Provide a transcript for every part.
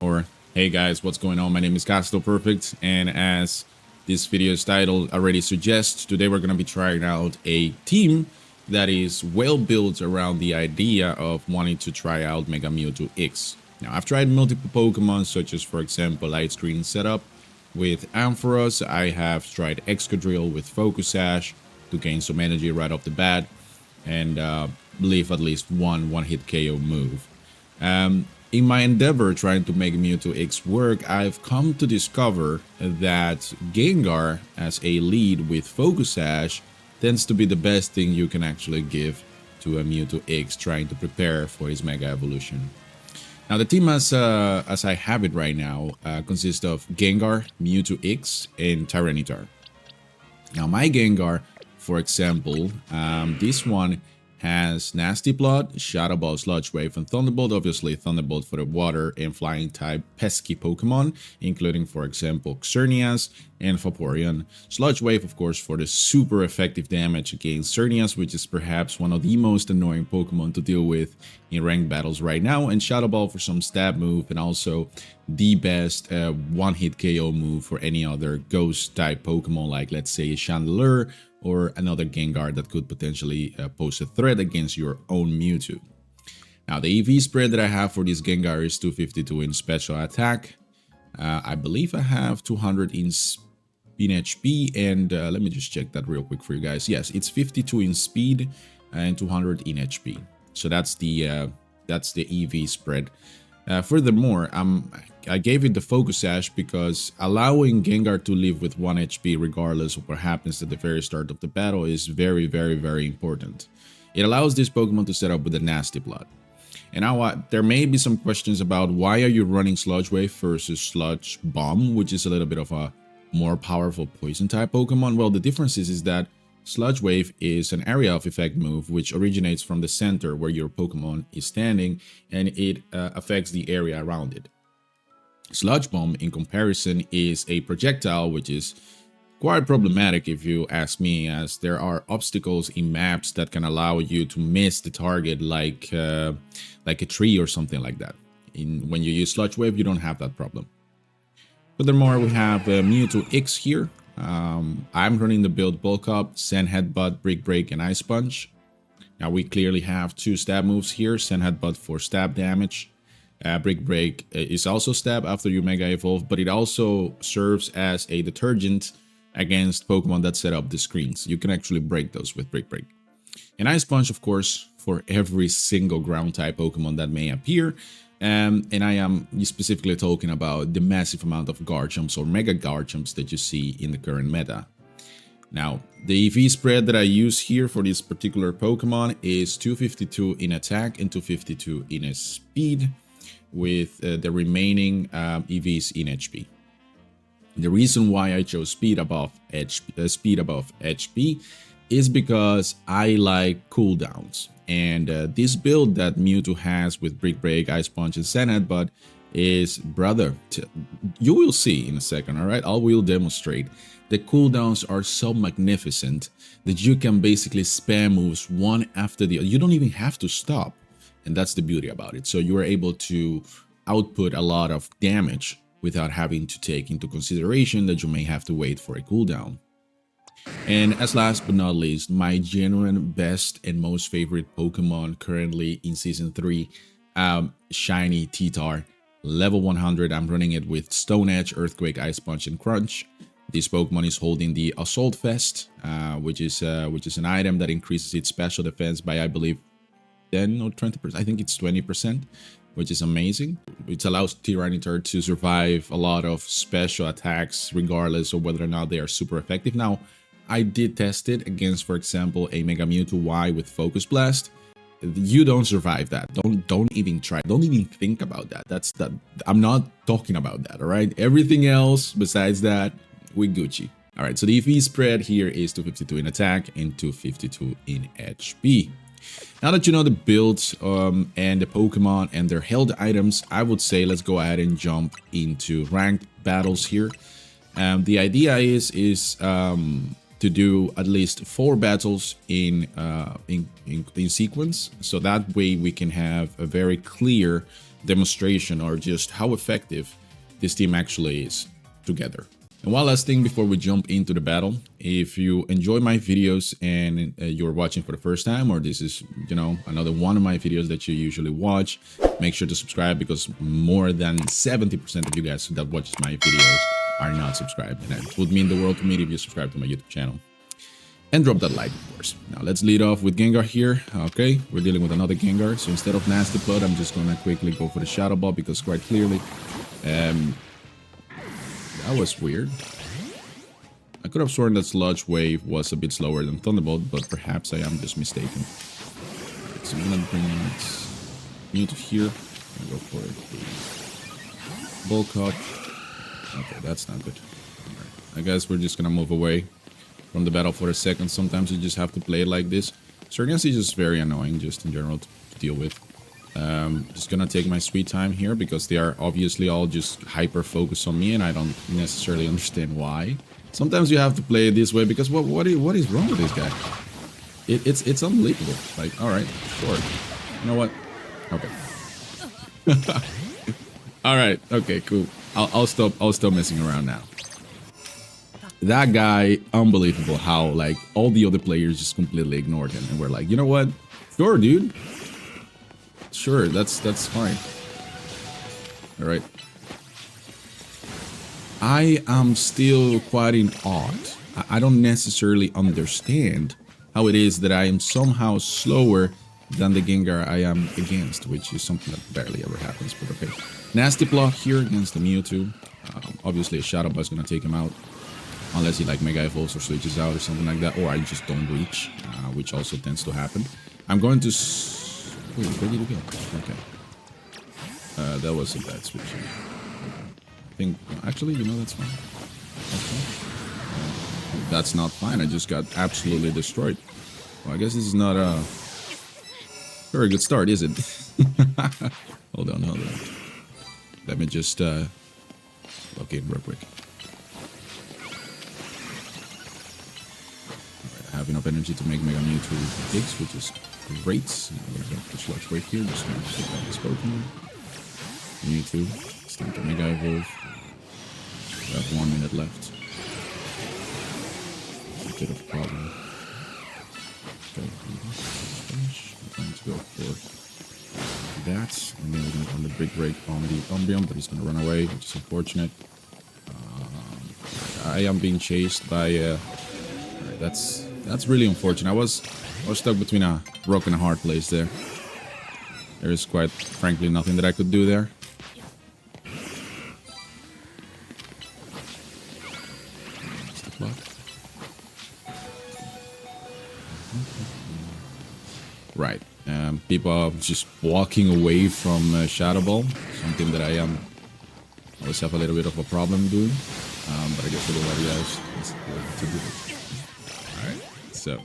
Or hey guys, what's going on? My name is Castle Perfect, and as this video's title already suggests, today we're going to be trying out a team that is well built around the idea of wanting to try out Mega Mewtwo-X. Now, I've tried multiple Pokemon, such as, for example, Light Screen Setup with Ampharos. I have tried Excadrill with Focus Sash to gain some energy right off the bat and leave at least one hit KO move. In my endeavor trying to make Mewtwo-X work, I've come to discover that Gengar as a lead with Focus Sash tends to be the best thing you can actually give to a Mewtwo-X trying to prepare for his Mega Evolution. Now the team as I have it right now consists of Gengar, Mewtwo-X, and Tyranitar. Now my Gengar, for example, this one has Nasty Plot, Shadow Ball, Sludge Wave, and Thunderbolt. Obviously, Thunderbolt for the water and flying type pesky Pokemon, including, for example, Xerneas and Vaporeon. Sludge Wave, of course, for the super effective damage against Xerneas, which is perhaps one of the most annoying Pokemon to deal with in ranked battles right now. And Shadow Ball for some stab move, and also the best one-hit KO move for any other ghost type Pokemon, like let's say Chandelure or another Gengar that could potentially pose a threat against your own Mewtwo. Now the EV spread that I have for this Gengar is 252 in special attack. I believe I have 200 in HP, and let me just check that real quick for you guys. Yes, it's 52 in speed and 200 in HP. So that's the EV spread. Furthermore, I gave it the Focus Sash because allowing Gengar to live with 1 HP regardless of what happens at the very start of the battle is very, very, very important. It allows this Pokemon to set up with a Nasty Plot. And now there may be some questions about why are you running Sludge Wave versus Sludge Bomb, which is a little bit of a more powerful poison type Pokemon. Well, the difference is that Sludge Wave is an area of effect move which originates from the center where your Pokemon is standing, and it affects the area around it. Sludge Bomb, in comparison, is a projectile which is quite problematic if you ask me, as there are obstacles in maps that can allow you to miss the target like a tree or something like that. When you use Sludge Wave, you don't have that problem. Furthermore, we have Mewtwo-X here. I'm running the build Bulk Up, Sand Headbutt, Brick Break, and Ice Punch. Now we clearly have two stab moves here. Sand Headbutt for stab damage. Brick Break is also stab after you Mega Evolve, but it also serves as a detergent against Pokemon that set up the screens. You can actually break those with Brick Break. And Ice Punch, of course, for every single ground type Pokemon that may appear. And I am specifically talking about the massive amount of Garchomps or Mega Garchomps that you see in the current meta. Now, the EV spread that I use here for this particular Pokemon is 252 in attack and 252 in speed, with the remaining EVs in HP. The reason why I chose speed above HP is because I like cooldowns. And this build that Mewtwo has with Brick Break, Ice Punch, and Sand Headbutt is, brother, you will see in a second, alright? I will demonstrate. The cooldowns are so magnificent that you can basically spam moves one after the other. You don't even have to stop. And that's the beauty about it. So you are able to output a lot of damage without having to take into consideration that you may have to wait for a cooldown. And as last but not least, my genuine best and most favorite Pokemon currently in Season 3, Shiny T-Tar, level 100. I'm running it with Stone Edge, Earthquake, Ice Punch, and Crunch. This Pokemon is holding the Assault Vest, which is an item that increases its special defense by, I believe, 10 or 20%. I think it's 20%, which is amazing. It allows Tyranitar to survive a lot of special attacks regardless of whether or not they are super effective. Now, I did test it against, for example, a Mega Mewtwo-Y with Focus Blast. You don't survive that. Don't even try. Don't even think about that. I'm not talking about that, all right? Everything else besides that, we Gucci. All right, so the EV spread here is 252 in attack and 252 in HP. Now that you know the builds and the Pokemon and their held items, I would say let's go ahead and jump into ranked battles here. The idea is to do at least 4 battles in sequence, so that way we can have a very clear demonstration or just how effective this team actually is together. And one last thing before we jump into the battle, if you enjoy my videos and you're watching for the first time, or this is, you know, another one of my videos that you usually watch, make sure to subscribe, because more than 70% of you guys that watch my videos are not subscribed. And it would mean the world to me if you subscribe to my YouTube channel. And drop that like, of course. Now let's lead off with Gengar here. Okay, we're dealing with another Gengar. So instead of Nasty Plot, I'm just gonna quickly go for the Shadow Ball, because quite clearly, that was weird. I could have sworn that Sludge Wave was a bit slower than Thunderbolt, but perhaps I am just mistaken. Right, so I'm gonna bring Mewtwo here. I'm gonna go for a Bulk Up. Okay, that's not good. Right. I guess we're just gonna move away from the battle for a second. Sometimes you just have to play it like this. Surgeons is just very annoying, just in general, to deal with. Just gonna take my sweet time here, because they are obviously all just hyper focused on me, and I don't necessarily understand why. Sometimes you have to play it this way, because what is wrong with this guy? It's unbelievable. Like, all right, sure. You know what? Okay. All right. Okay. Cool. I'll stop messing around now. That guy, unbelievable how, like, all the other players just completely ignored him, and we're like, you know what? Sure, dude. Sure, that's fine. All right. I am still quite in awe. I don't necessarily understand how it is that I am somehow slower than the Gengar I am against, which is something that barely ever happens, but okay. Nasty Block here against the Mewtwo. Obviously, a Shadow Ball is going to take him out. Unless he like Mega Evolves or switches out or something like that, or I just don't reach, which also tends to happen. I'm going to... Wait, where did he go? Okay. That was a bad switch. I think... Actually, you know, that's fine. That's not fine. I just got absolutely destroyed. Well, I guess this is not a very good start, is it? Hold on. Let me just... log in real quick. Have enough energy to make Mega Mewtwo-X, which is great. I'm going to get the Sludge Wave here, just going to take out this Pokemon. Mewtwo, it's time to Mega Evolve. We have 1 minute left. A bit of a problem. Okay, finish. I'm trying to go for that, and then we're going to run the Big Break on the Umbreon, but he's going to run away, which is unfortunate. I am being chased by... That's really unfortunate. I was stuck between a rock and a hard place there. There is quite frankly nothing that I could do there. Right. People are just walking away from Shadow Ball, something that I always have a little bit of a problem doing. But I guess everybody else is to do it. Alright, so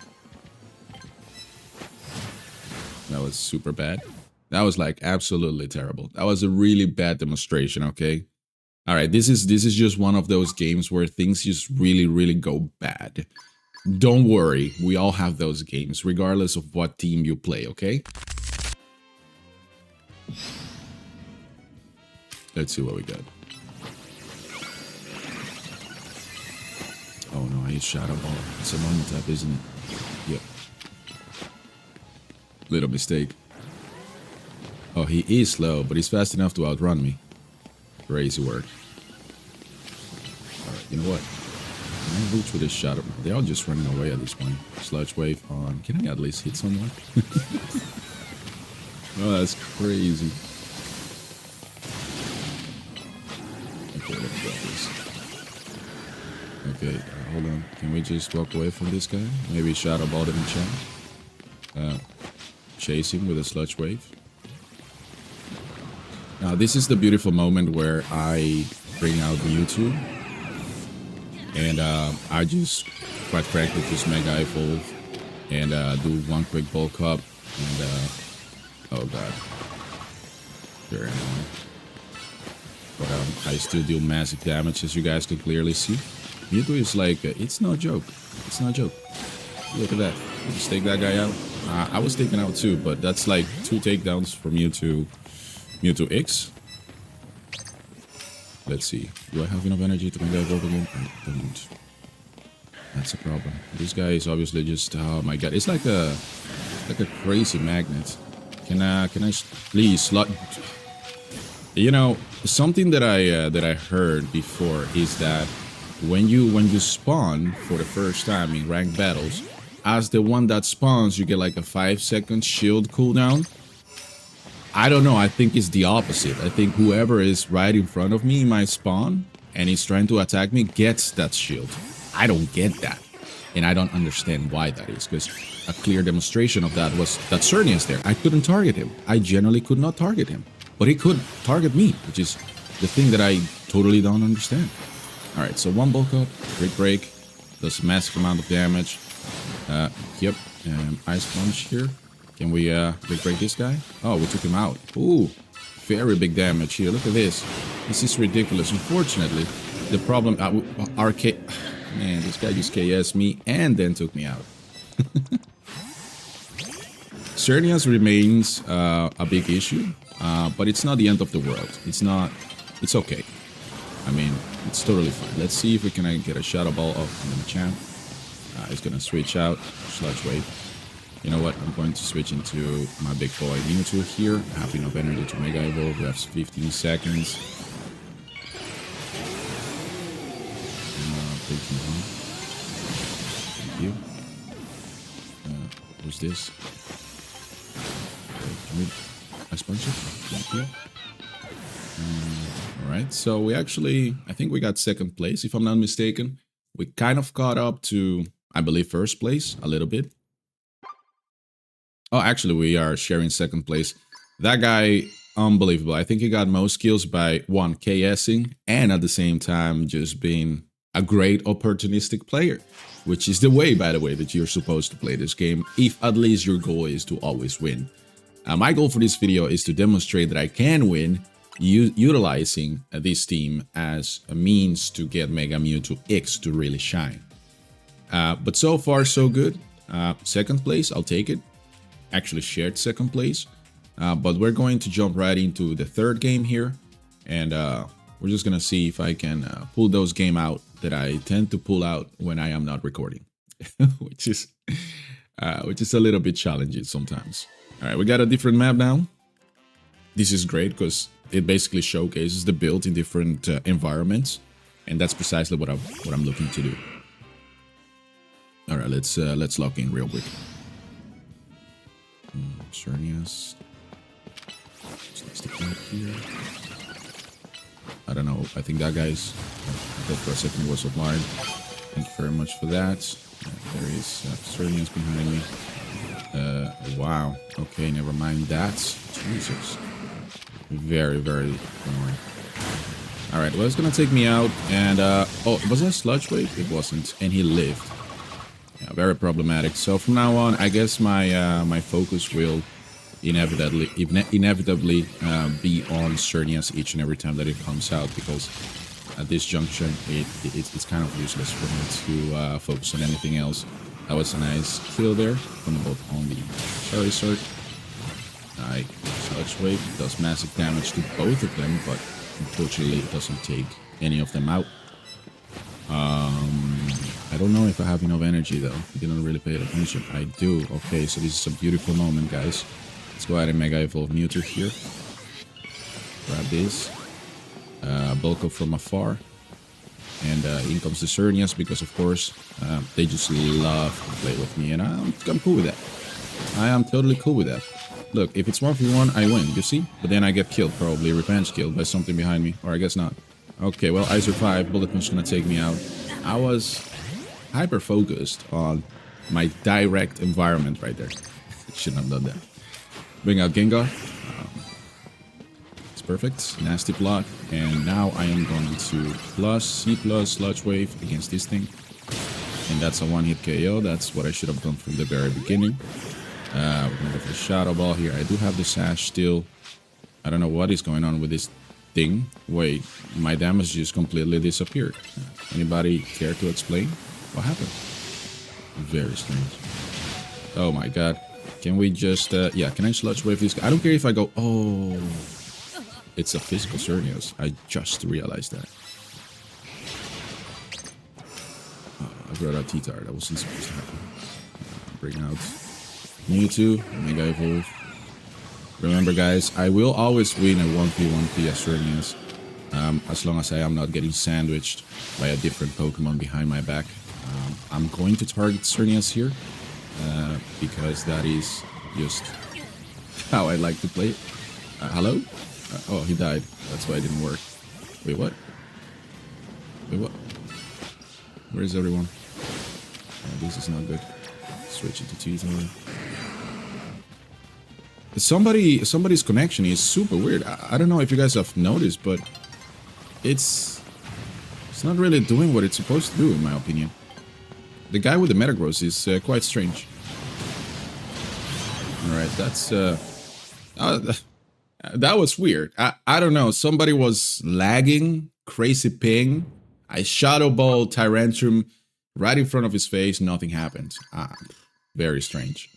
that was super bad. That was like absolutely terrible. That was a really bad demonstration, okay? Alright, this is just one of those games where things just really go bad. Don't worry, we all have those games, regardless of what team you play, okay? Let's see what we got. Oh no, I used Shadow Ball. It's a normal type, isn't it? Yep. Little mistake. Oh, he is slow, but he's fast enough to outrun me. Crazy work. Alright, you know what? Can I reach with this Shadow Ball? They're all just running away at this point. Sludge Wave on. Can I at least hit someone? Oh, that's crazy. Okay, let's drop this. Okay, hold on. Can we just walk away from this guy? Maybe Shadow Ball him in chat. Chase him with a Sludge Wave. Now, this is the beautiful moment where I bring out Mewtwo. And I just, quite frankly, just Mega Evolve. And do one quick Bulk Up. And, oh god. Very annoying. But I still do massive damage, as you guys can clearly see. Mewtwo is like, it's no joke. It's no joke. Look at that. Just take that guy out. I was taken out too, but that's like 2 takedowns for Mewtwo Mewtwo-X. Let's see. Do I have enough energy to Mega Evolve again? I don't. That's a problem. This guy is obviously just, oh my god, it's like a crazy magnet. Can I please slot? You know, something that I heard before is that when you spawn for the first time in ranked battles, as the one that spawns, you get like a 5-second shield cooldown. I don't know. I think it's the opposite. I think whoever is right in front of me in my spawn and is trying to attack me gets that shield. I don't get that. And I don't understand why that is, because a clear demonstration of that was that Xerneas there. I couldn't target him. I generally could not target him. But he could target me, which is the thing that I totally don't understand. Alright, so one bulk up, Great Break, does massive amount of damage. Yep, Ice Punch here. Can we Great Break this guy? Oh, we took him out. Ooh, very big damage here. Look at this. This is ridiculous. Unfortunately, the problem... Arcade... Man, this guy just KS'd me and then took me out. Xerneas remains a big issue, but it's not the end of the world. It's not... It's okay. I mean, it's totally fine. Let's see if we can get a Shadow Ball of the champ. He's gonna switch out. Sludge Wave. You know what? I'm going to switch into my big boy Mewtwo here. I have enough energy to Mega Evolve. We have 15 seconds. Thank you. Who's this? Can we Ice Punch it? Thank you. Alright, so we actually, I think we got second place, if I'm not mistaken. We kind of caught up to, I believe, first place a little bit. Oh, actually, we are sharing second place. That guy, unbelievable. I think he got most kills by, one, KSing, and at the same time, just being a great opportunistic player. Which is the way, by the way, that you're supposed to play this game, if at least your goal is to always win. My goal for this video is to demonstrate that I can win, utilizing this team as a means to get Mega Mewtwo-X to really shine. But so far, so good. Second place, I'll take it. Actually shared second place. But we're going to jump right into the third game here. And we're just going to see if I can pull those game out that I tend to pull out when I am not recording. which is a little bit challenging sometimes. All right, we got a different map now. This is great because it basically showcases the build in different environments, and that's precisely what I'm looking to do. All right, let's lock in real quick. Xerneas. Let's stick right here. I don't know. I think that guy's. I thought for a second it was offline. Thank you very much for that. There is Xerneas behind me. Wow. Okay, never mind that. Jesus. Very, very annoying. Alright, well, it's gonna take me out, and, oh, was that Sludge Wave? It wasn't, and he lived. Yeah, very problematic. So from now on, I guess my focus will inevitably be on Xerneas each and every time that it comes out, because at this junction, it's kind of useless for me to focus on anything else. That was a nice kill there from both on the Charizard. Sludge Wave does massive damage to both of them, but unfortunately it doesn't take any of them out. I don't know if I have enough energy though. I didn't really pay attention. I do. Okay, so this is a beautiful moment, guys. Let's go ahead and Mega Evolve Mewtwo here. Grab this. Bulk up from afar. And in comes the Xerneas, because of course they just love to play with me, and I'm cool with that. I am totally cool with that. Look, if it's 1v1, I win, you see? But then I get killed, probably revenge killed by something behind me, or I guess not. Okay, well, I survived. Bullet Punch gonna take me out. I was hyper focused on my direct environment right there. Shouldn't have done that. Bring out Gengar. It's perfect. Nasty block. And now I am going to C+ Sludge Wave against this thing. And that's a one-hit KO. That's what I should have done from the very beginning. We're going to go for the Shadow Ball here. I do have the Sash still. I don't know what is going on with this thing. Wait, my damage just completely disappeared. Anybody care to explain what happened? Very strange. Oh my god. Can we just, yeah, can I Sludge Wave this guy? I don't care if I go, oh. It's a physical Xerneas. I just realized that. I brought out T-Tar. That wasn't supposed to happen. Bring out Mewtwo, Mega Evolve. Remember, guys, I will always win a 1v1 as Xerneas, as long as I am not getting sandwiched by a different Pokemon behind my back. I'm going to target Xerneas here, because that is just how I like to play it. Hello? Oh, he died. That's why it didn't work. Wait, what? Wait, what? Where is everyone? This is not good. Switch it to T-Tar. Somebody's connection is super weird. I don't know if you guys have noticed, but it's not really doing what it's supposed to do, in my opinion. The guy with the Metagross is quite strange. Alright, that's... that was weird. I don't know. Somebody was lagging, crazy ping. I Shadow Ball Tyranitar right in front of his face. Nothing happened. Very strange.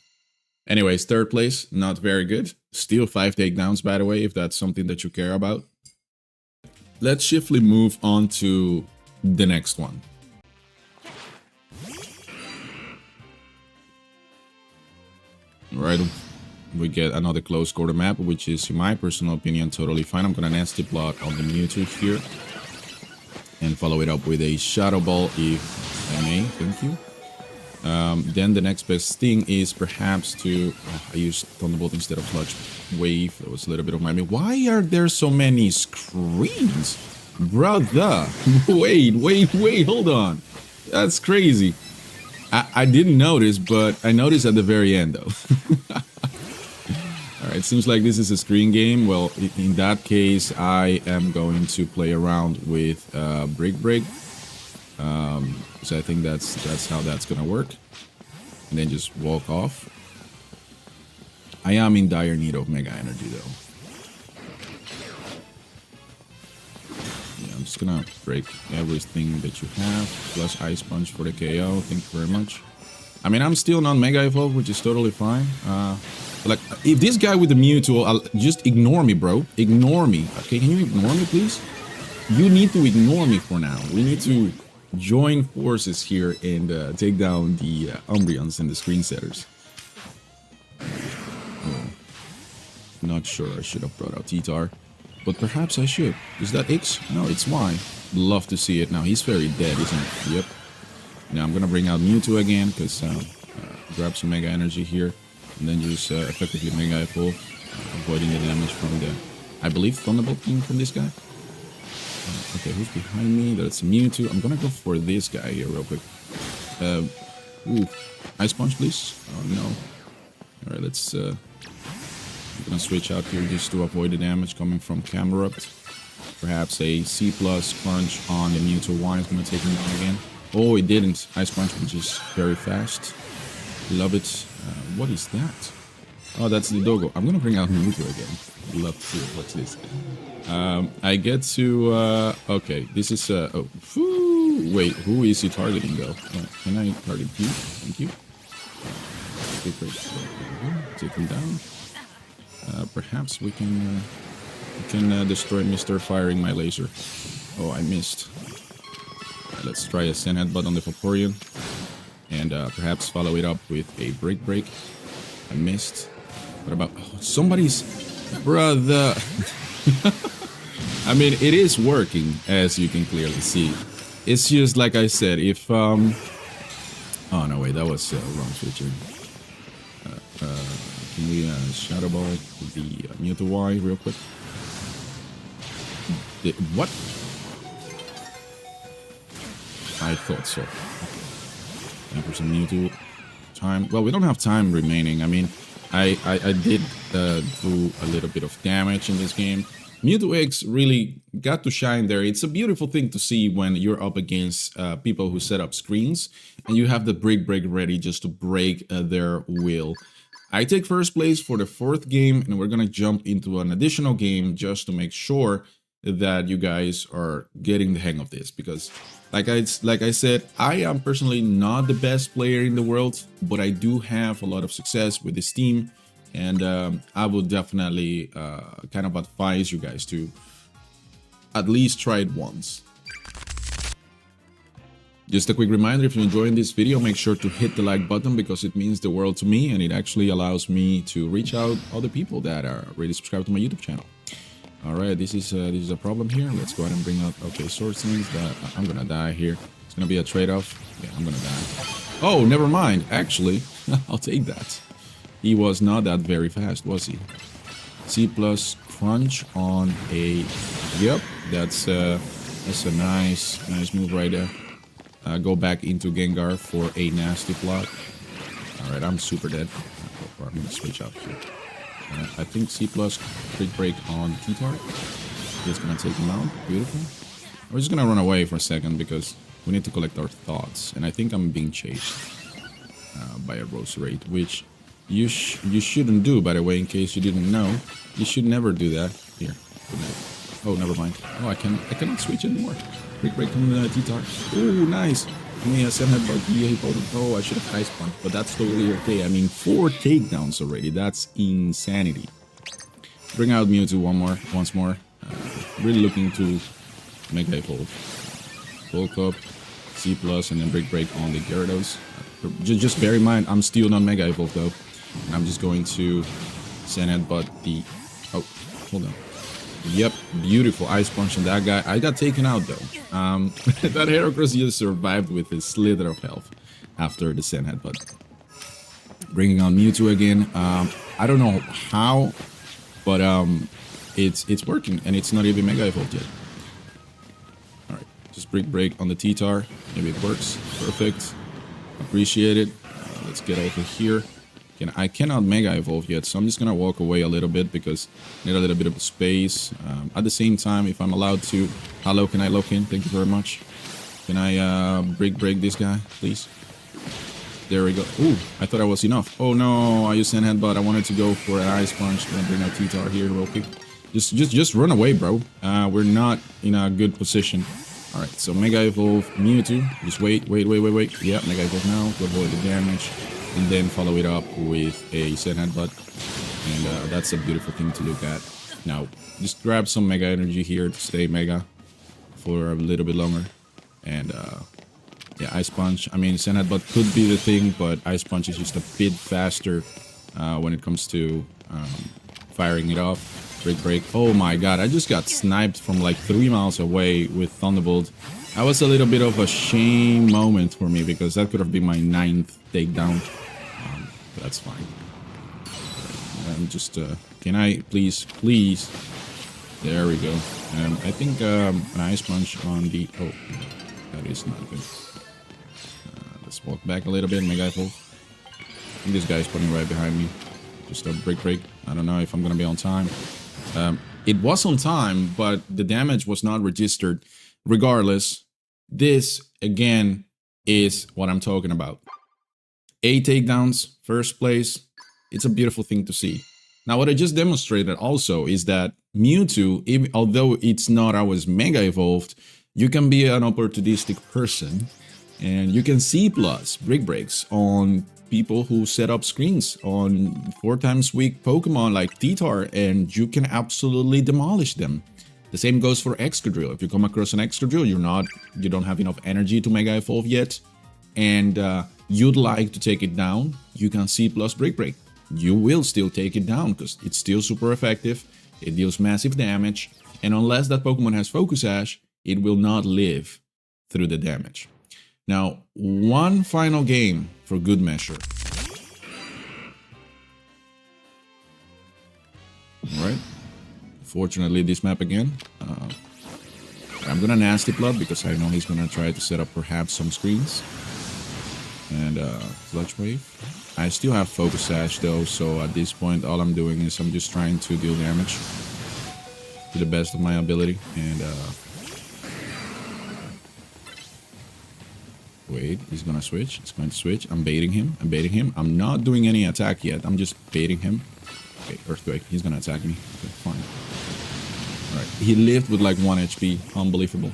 Anyways, third place. Not very good. Still 5 takedowns, by the way, if that's something that you care about. Let's swiftly move on to the next one. Alright, we get another close quarter map, which is, in my personal opinion, totally fine. I'm gonna nasty block on the Mewtwo here. And follow it up with a Shadow Ball if I may. Thank you. Then the next best thing is perhaps to... I used Thunderbolt instead of Sludge Wave. That was a little bit of my... Why are there so many screens? Brother! Wait, hold on. That's crazy. I didn't notice, but I noticed at the very end, though. Alright, seems like this is a screen game. Well, in that case, I am going to play around with Break. So I think that's how that's gonna work. And then just walk off. I am in dire need of Mega Energy, though. Yeah, I'm just gonna break everything that you have. Plus Ice Punch for the KO. Thank you very much. I mean, I'm still not Mega Evolved, which is totally fine. Like, if this guy with the Mewtwo, just ignore me, bro. Ignore me. Okay, can you ignore me, please? You need to ignore me for now. We need to join forces here and take down the Umbreons and the screen setters. Not sure I should have brought out T-Tar, but perhaps I should. Is that X? No, it's Y. Love to see it. Now, he's very dead, isn't he? Yep. Now, I'm gonna bring out Mewtwo again, because grab some Mega Energy here. And then just effectively Mega Evolve, avoiding the damage from the, I believe, Thunderbolt team from this guy. Okay, who's behind me? That's Mewtwo. I'm gonna go for this guy here real quick. Ooh, Ice Punch, please. Oh no. All right, let's. I'm gonna switch out here just to avoid the damage coming from Camerupt. Perhaps a C+ punch on the Mewtwo Y is gonna take him down again. Oh, it didn't. Ice Punch, which is very fast. Love it. What is that? Oh, that's the Dogo. I'm gonna bring out Mewtwo again. Love to see it. What's this? I get to... okay, this is... oh, whew, wait, who is he targeting, though? Can I target you? Thank you. Take him down. Perhaps we can destroy Mr. Firing my laser. Oh, I missed. Let's try a Sand Headbutt on the Vaporeon. And perhaps follow it up with a Break. I missed. What about... Oh, somebody's... Brother... I mean, it is working, as you can clearly see. It's just, like I said, if... Oh, no, wait, that was wrong switching. Can we Shadow Ball the Mewtwo Y real quick? What? I thought so. Okay. 10% Mewtwo. Time. Well, we don't have time remaining. I mean, I did do a little bit of damage in this game. Mewtwo-X really got to shine there. It's a beautiful thing to see when you're up against people who set up screens and you have the break ready just to break their will. I take first place for the 4th game, and we're gonna jump into an additional game just to make sure that you guys are getting the hang of this, because like I said, I am personally not the best player in the world, but I do have a lot of success with this team. And I would definitely kind of advise you guys to at least try it once. Just a quick reminder, if you're enjoying this video, make sure to hit the like button because it means the world to me and it actually allows me to reach out other people that are already subscribed to my YouTube channel. All right, this is a problem here. Let's go ahead and bring up, okay, sword things that I'm gonna die here. It's gonna be a trade-off. Yeah, I'm gonna die. Oh, never mind. Actually, I'll take that. He was not that very fast, was he? C plus crunch on a, yep, that's a nice move right there. Go back into Gengar for a nasty plot. Alright, I'm super dead. I'm going to switch out here. I think C plus quick break on T-Tar. It's going to take him out. Beautiful. We're just going to run away for a second because we need to collect our thoughts. And I think I'm being chased by a Roserade, which you shouldn't do, by the way, in case you didn't know. You should never do that. Here. Oh, never mind. Oh, I cannot switch anymore. Quick break on the T-Tar. Ooh, nice. I mean, I said oh, I should have Ice Punch, but that's totally okay. I mean, 4 takedowns already. That's insanity. Bring out Mewtwo once more. Really looking to Mega Evolve. Bulk up, C+, and then break on the Gyarados. Just bear in mind, I'm still not Mega Evolve though. And I'm just going to send headbutt the... Oh, hold on. Yep, beautiful Ice Punch on that guy. I got taken out though. That Heracross just survived with a slither of health after the Sand Headbutt. Bringing on Mewtwo again. I don't know how, but it's working and it's not even Mega Evolved yet. Alright, just break on the T-Tar. Maybe it works. Perfect. Appreciate it. Let's get over here. Again, I cannot Mega Evolve yet, so I'm just going to walk away a little bit because I need a little bit of space. At the same time, if I'm allowed to... How low can I lock in? Thank you very much. Can I break this guy, please? There we go. Ooh, I thought I was enough. Oh no, I used Sand Headbutt. I wanted to go for an Ice Punch. Gonna bring out T-Tar here real quick. Just run away, bro. We're not in a good position. Alright, so Mega Evolve Mewtwo. Just wait. Yeah, Mega Evolve now to avoid the damage. And then follow it up with a Sand Headbutt. And that's a beautiful thing to look at. Now, just grab some Mega Energy here to stay Mega for a little bit longer. And yeah, Ice Punch. I mean, Sand Headbutt could be the thing, but Ice Punch is just a bit faster when it comes to firing it off. Break. Oh my god, I just got sniped from like 3 miles away with Thunderbolt. That was a little bit of a shame moment for me because that could have been my 9th takedown. But that's fine. I'm just, can I please? There we go. I think an Ice Punch on the... Oh, that is not good. Let's walk back a little bit, Mega Evolve. I think this guy's putting right behind me. Just a break. I don't know if I'm gonna be on time. It was on time, but the damage was not registered. Regardless, this, again, is what I'm talking about. 8 takedowns, first place. It's a beautiful thing to see. Now, what I just demonstrated also is that Mewtwo, although it's not always Mega Evolved, you can be an opportunistic person and you can C+ breaks on people who set up screens on 4 times week Pokemon like T-Tar, and you can absolutely demolish them. The same goes for Excadrill. If you come across an Excadrill, you don't have enough energy to Mega Evolve yet, and you'd like to take it down, you can C+ break. You will still take it down because it's still super effective, it deals massive damage, and unless that Pokemon has Focus Sash, it will not live through the damage. Now, one final game for good measure. Alright. Fortunately, this map again. I'm gonna Nasty Plot because I know he's gonna try to set up perhaps some screens. And Sludge Wave. I still have Focus Sash though, so at this point all I'm doing is I'm just trying to deal damage to the best of my ability. And wait, he's gonna switch. It's going to switch. I'm baiting him. I'm not doing any attack yet. I'm just baiting him. Okay, Earthquake. He's gonna attack me. Okay, fine. Alright, he lived with like 1 HP. Unbelievable.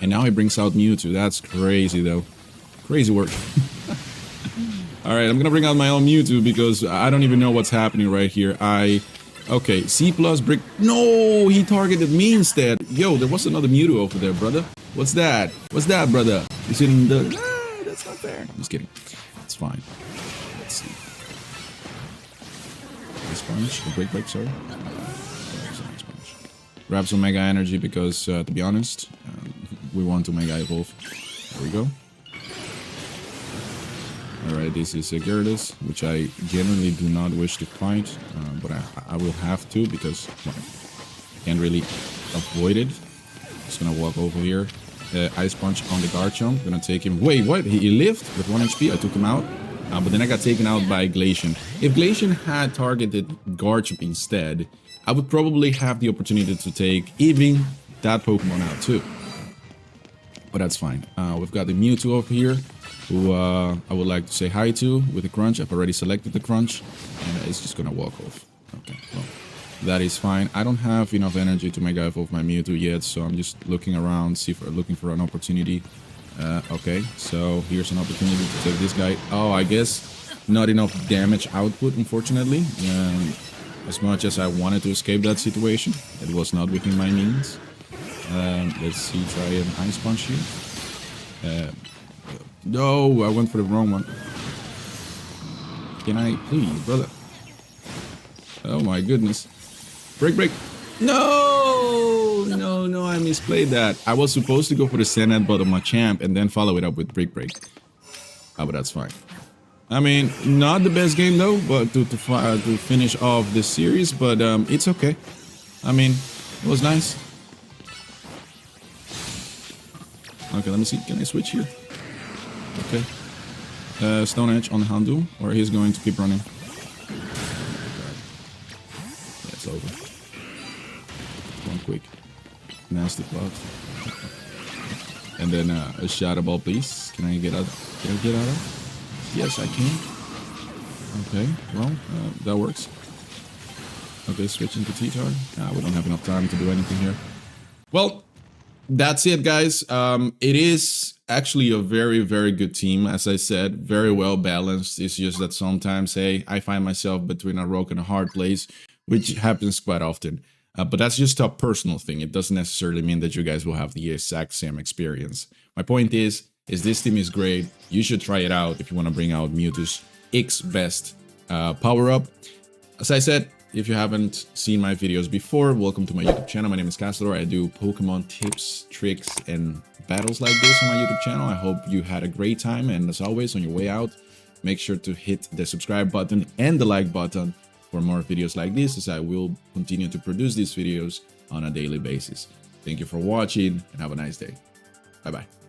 And now he brings out Mewtwo. That's crazy though. Crazy work. All right, I'm gonna bring out my own Mewtwo because I don't even know what's happening right here. Okay, C plus brick. No, he targeted me instead. Yo, there was another Mewtwo over there, brother. What's that? What's that, brother? Is it in the... that's not fair. I'm just kidding. It's fine. Let's see. Ice Punch. Break, sorry. Ice Punch. Grab some Mega Energy because, to be honest, we want to Mega Evolve. There we go. Alright, this is a Gyarados, which I generally do not wish to fight, but I will have to because, well, can't really avoid it. Just gonna walk over here. Ice Punch on the Garchomp. Gonna take him. Wait, what? He lived with 1 HP. I took him out. But then I got taken out by Glacian. If Glacian had targeted Garchomp instead, I would probably have the opportunity to take even that Pokemon out too. But that's fine. We've got the Mewtwo over here, who I would like to say hi to with the Crunch. I've already selected the Crunch, and it's just gonna walk off. Okay, well, that is fine. I don't have enough energy to Mega Evolve my Mewtwo yet, so I'm just looking around, looking for an opportunity. Okay, so here's an opportunity to take this guy. Oh, I guess not enough damage output, unfortunately. As much as I wanted to escape that situation, it was not within my means. Let's see, try an Ice Punch here. No, I went for the wrong one. Can I, please, brother? Oh my goodness. Break. No, I misplayed that. I was supposed to go for the Sand Headbutt on my champ and then follow it up with Break. Oh, but that's fine. I mean, not the best game though, but to finish off this series, but it's okay. I mean, it was nice. Okay, let me see. Can I switch here? Okay. Stone Edge on the Houndoom, or he's going to keep running. Yeah, it's over. One quick. Nasty plot. And then a Shadow Ball, please. Can I get out? Can I get out of? Yes, I can. Okay, well, that works. Okay, switching to T-Tar. We don't have enough time to do anything here. Well, that's it, guys. It is actually a very, very good team. As I said, very well balanced. It's just that sometimes, hey, I find myself between a rock and a hard place, which happens quite often. But that's just a personal thing. It doesn't necessarily mean that you guys will have the exact same experience. My point is this team is great. You should try it out if you want to bring out Mewtwo's X best power-up. As I said, if you haven't seen my videos before, welcome to my YouTube channel. My name is Castador. I do Pokemon tips, tricks, and battles like this on my YouTube channel. I hope you had a great time, and as always, on your way out, make sure to hit the subscribe button and the like button for more videos like this, as I will continue to produce these videos on a daily basis. Thank you for watching, and have a nice day. Bye-bye.